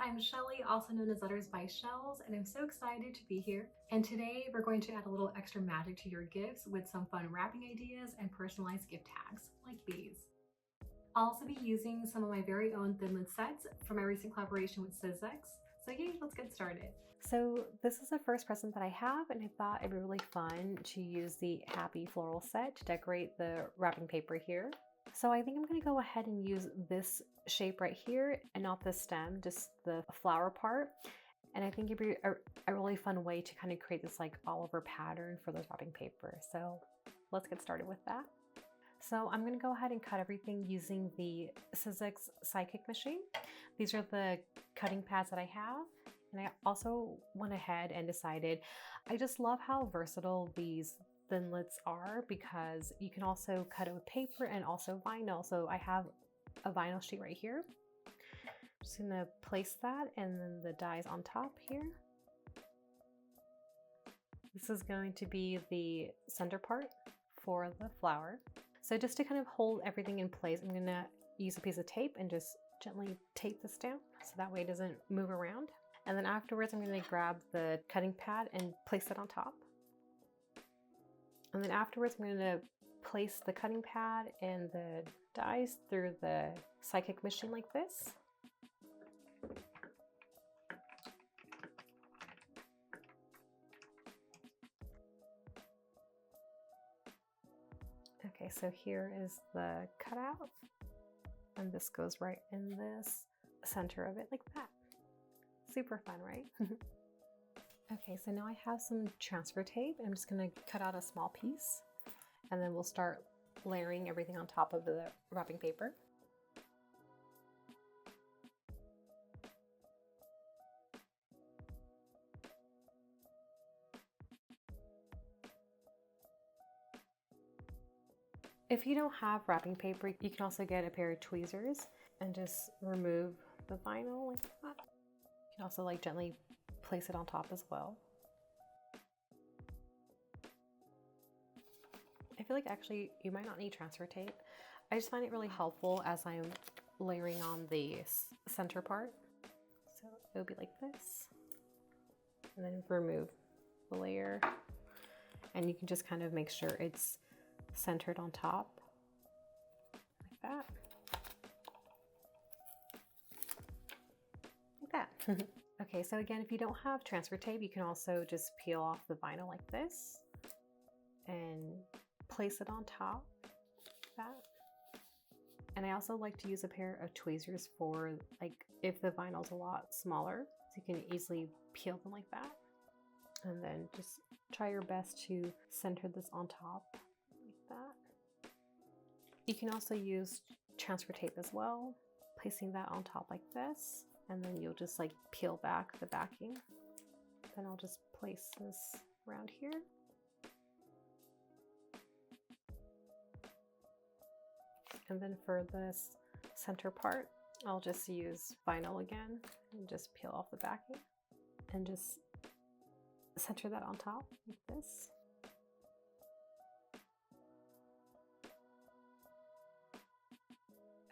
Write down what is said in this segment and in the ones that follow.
I'm Shelly, also known as Letters by Shells, and I'm so excited to be here. And today we're going to add a little extra magic to your gifts with some fun wrapping ideas and personalized gift tags, like these. I'll also be using some of my very own thin lid sets from my recent collaboration with Sizzix. So yay, let's get started. So this is the first present that I have, and I thought it'd be really fun to use the Happy Floral set to decorate the wrapping paper here. So I think I'm going to go ahead and use this shape right here and not the stem, just the flower part. And I think it'd be a really fun way to kind of create this like Oliver pattern for this wrapping paper. So let's get started with that. So I'm going to go ahead and cut everything using the Sizzix Sidekick machine. These are the cutting pads that I have. And I also went ahead and decided, I just love how versatile these thin lids are because you can also cut it with paper and also vinyl. So I have a vinyl sheet right here. Just gonna place that and then the dies on top here. This is going to be the center part for the flower. So just to kind of hold everything in place, I'm gonna use a piece of tape and just gently tape this down so that way it doesn't move around. And then afterwards, I'm gonna grab the cutting pad and place it on top. And then afterwards, I'm going to place the cutting pad and the dies through the Sidekick machine like this. Okay, so here is the cutout, and this goes right in this center of it like that. Super fun, right? Okay, so now I have some transfer tape. I'm just gonna cut out a small piece and then we'll start layering everything on top of the wrapping paper. If you don't have wrapping paper, you can also get a pair of tweezers and just remove the vinyl like that. You can also like gently place it on top as well. I feel like actually you might not need transfer tape. I just find it really helpful as I'm layering on the center part. So it would be like this. And then remove the layer. And you can just kind of make sure it's centered on top. Like that. Like that. Okay, so again, if you don't have transfer tape, you can also just peel off the vinyl like this and place it on top like that. And I also like to use a pair of tweezers for like if the vinyl's a lot smaller, so you can easily peel them like that. And then just try your best to center this on top like that. You can also use transfer tape as well, placing that on top like this. And then you'll just like peel back the backing. Then I'll just place this around here. And then for this center part, I'll just use vinyl again and just peel off the backing and just center that on top like this.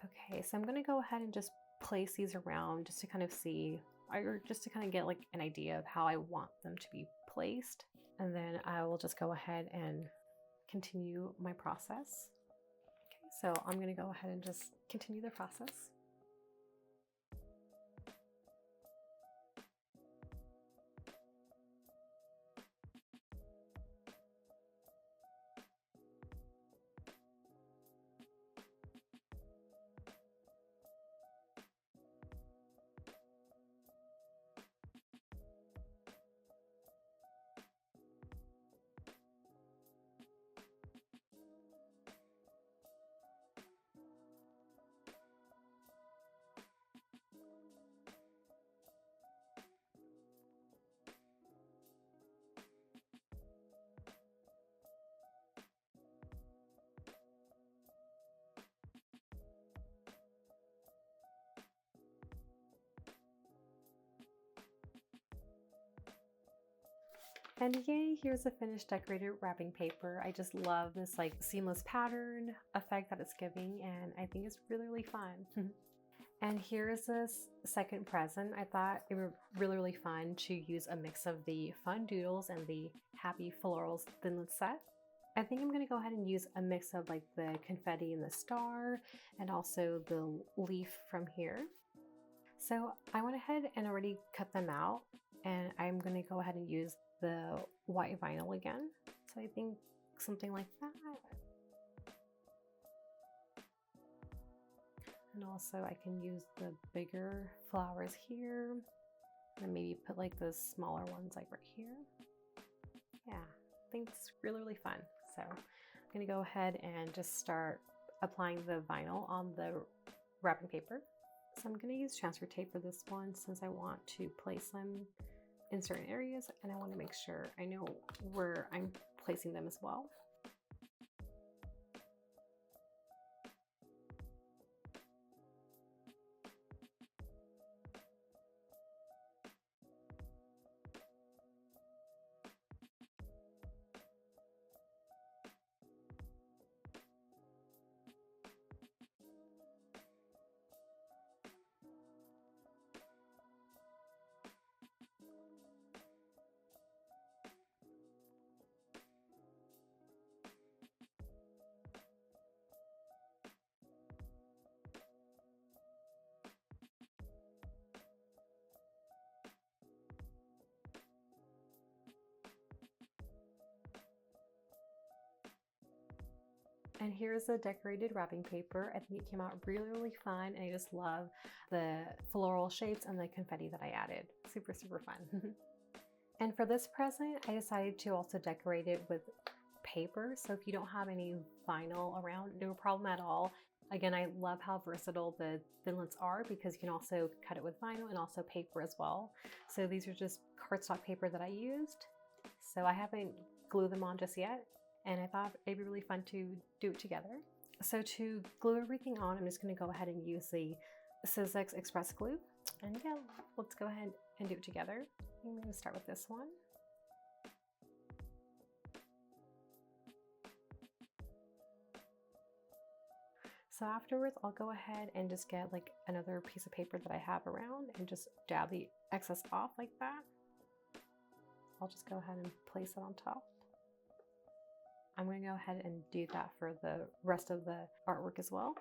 Okay, so I'm gonna go ahead and just place these around just to kind of see, or just to kind of get like an idea of how I want them to be placed. And then I will just go ahead and continue my process. Okay, so I'm gonna go ahead and just continue the process. And yay, here's a finished decorated wrapping paper. I just love this like seamless pattern effect that it's giving, and I think it's really, really fun. And here's this second present. I thought it would really fun to use a mix of the fun doodles and the Happy Florals thinlet set. I think I'm going to go ahead and use a mix of like the confetti and the star and also the leaf from here. So I went ahead and already cut them out, and I'm going to go ahead and use the white vinyl again. So I think something like that. And also I can use the bigger flowers here and maybe put like the smaller ones like right here. Yeah, I think it's really fun. So I'm gonna go ahead and just start applying the vinyl on the wrapping paper. So I'm gonna use transfer tape for this one since I want to place them in certain areas and I want to make sure I know where I'm placing them as well. And here's the decorated wrapping paper. I think it came out really fun, and I just love the floral shapes and the confetti that I added. Super fun. And for this present, I decided to also decorate it with paper. So if you don't have any vinyl around, no problem at all. Again, I love how versatile the thinlets are because you can also cut it with vinyl and also paper as well. So these are just cardstock paper that I used. So I haven't glued them on just yet, and I thought it'd be really fun to do it together. So to glue everything on, I'm just going to go ahead and use the Sizzix Express Glue. And yeah, let's go ahead and do it together. I'm going to start with this one. So afterwards, I'll go ahead and just get like another piece of paper that I have around and just dab the excess off like that. I'll just go ahead and place it on top. I'm going to go ahead and do that for the rest of the artwork as well.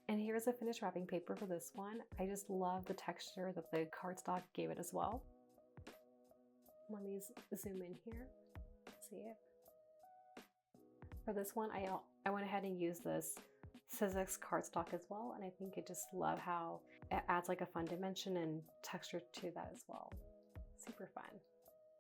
And here's a finished wrapping paper for this one. I just love the texture that the cardstock gave it as well. Let me zoom in here, see it. For this one, I went ahead and used this Sizzix cardstock as well, and I think I just love how it adds like a fun dimension and texture to that as well. Super fun.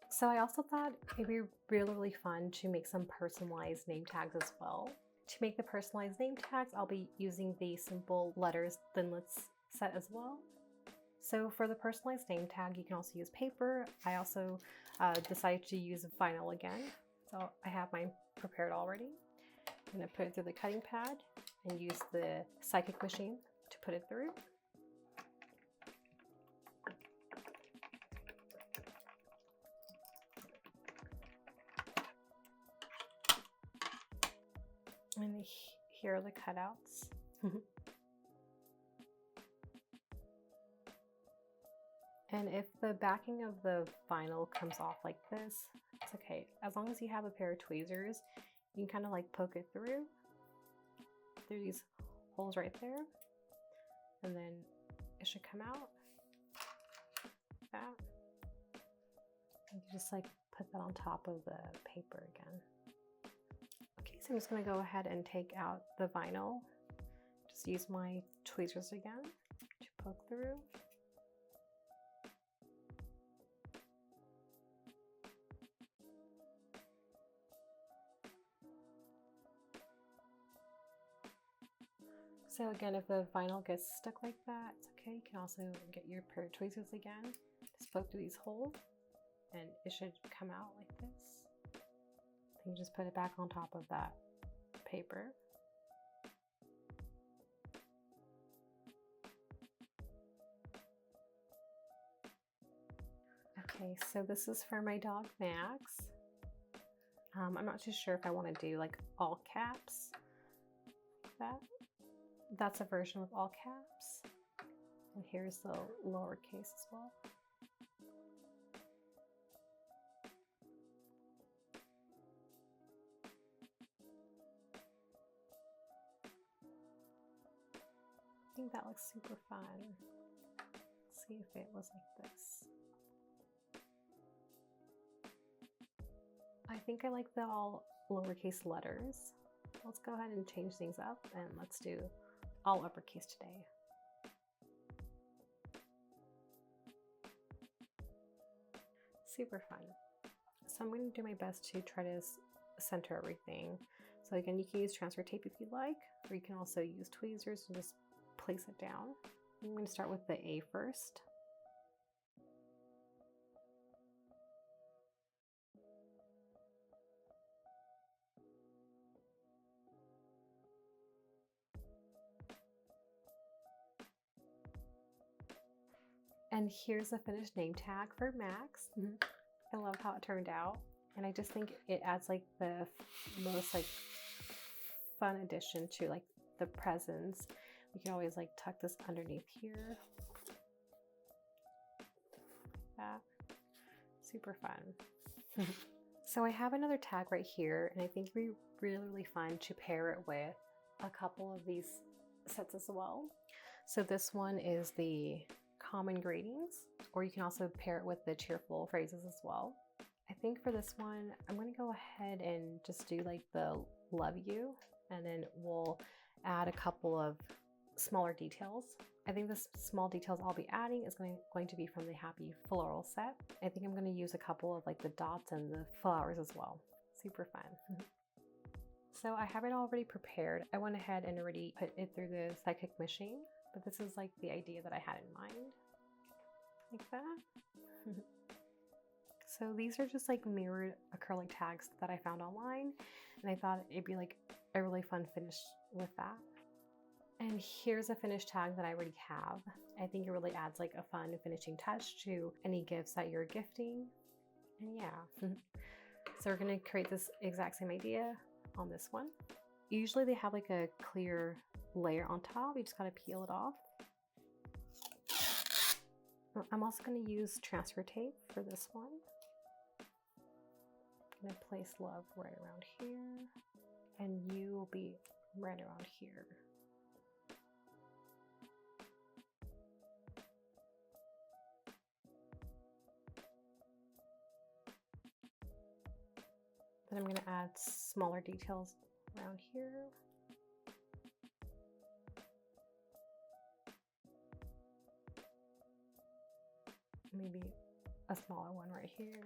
So I also thought it'd be really fun to make some personalized name tags as well. To make the personalized name tags, I'll be using the simple letters thinlets set as well. So for the personalized name tag, you can also use paper. I also decided to use vinyl again. So I have mine prepared already. I'm going to put it through the cutting pad and use the Sidekick machine to put it through. And here are the cutouts. And if the backing of the vinyl comes off like this, it's okay. As long as you have a pair of tweezers, you can kind of like poke it through these holes right there, and then it should come out like that. And you just like put that on top of the paper again. Okay, so I'm just going to go ahead and take out the vinyl. Just use my tweezers again to poke through. So again, if the vinyl gets stuck like that, it's okay. You can also get your pair of tweezers again, just poke through these holes, and it should come out like this. Then you just put it back on top of that paper. Okay, so this is for my dog Max. I'm not too sure if I want to do like all caps. That's a version with all caps. And here's the lowercase as well. I think that looks super fun. Let's see if it was like this. I think I like the all lowercase letters. Let's go ahead and change things up and let's do all uppercase today. Super fun. So I'm going to do my best to try to center everything. So again, you can use transfer tape if you like, or you can also use tweezers and just place it down. I'm going to start with the A first. And here's a finished name tag for Max. I love how it turned out. And I just think it adds like the most like fun addition to like the presents. You can always like tuck this underneath here. Like that. Super fun. So I have another tag right here, and I think it'd be really fun to pair it with a couple of these sets as well. So this one is the common greetings, or you can also pair it with the cheerful phrases as well. I think for this one, I'm going to go ahead and just do like the love you, and then we'll add a couple of smaller details. I think the small details I'll be adding is going to be from the Happy Floral set. I think I'm going to use a couple of like the dots and the flowers as well. Super fun. So I have it already prepared. I went ahead and already put it through the Sidekick machine, but this is like the idea that I had in mind. Like that. So these are just like mirrored acrylic tags that I found online, and I thought it'd be like a really fun finish with that. And here's a finished tag that I already have. I think it really adds like a fun finishing touch to any gifts that you're gifting. And yeah. So we're going to create this exact same idea on this one. Usually they have like a clear layer on top. You just got to peel it off. I'm also going to use transfer tape for this one. I'm going to place love right around here, and you will be right around here. Then I'm going to add smaller details around here. Maybe a smaller one right here.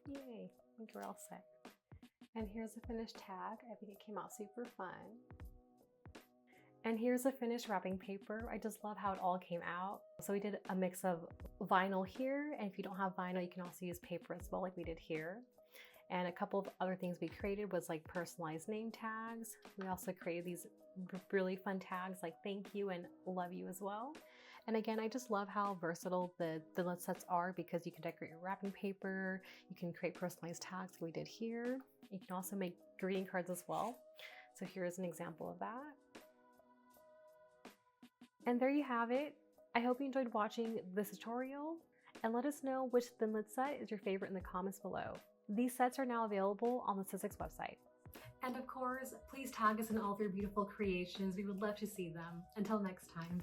Yay, I think we're all set. And here's a finished tag. I think it came out super fun. And here's a finished wrapping paper. I just love how it all came out. So we did a mix of vinyl here, and if you don't have vinyl, you can also use paper as well, like we did here. And a couple of other things we created was like personalized name tags. We also created these really fun tags like thank you and love you as well. And again, I just love how versatile the sets are, because you can decorate your wrapping paper, you can create personalized tags like we did here. You can also make greeting cards as well. So here's an example of that. And there you have it. I hope you enjoyed watching this tutorial, and let us know which Thinlit set is your favorite in the comments below. These sets are now available on the Sizzix website. And of course, please tag us in all of your beautiful creations. We would love to see them. Until next time.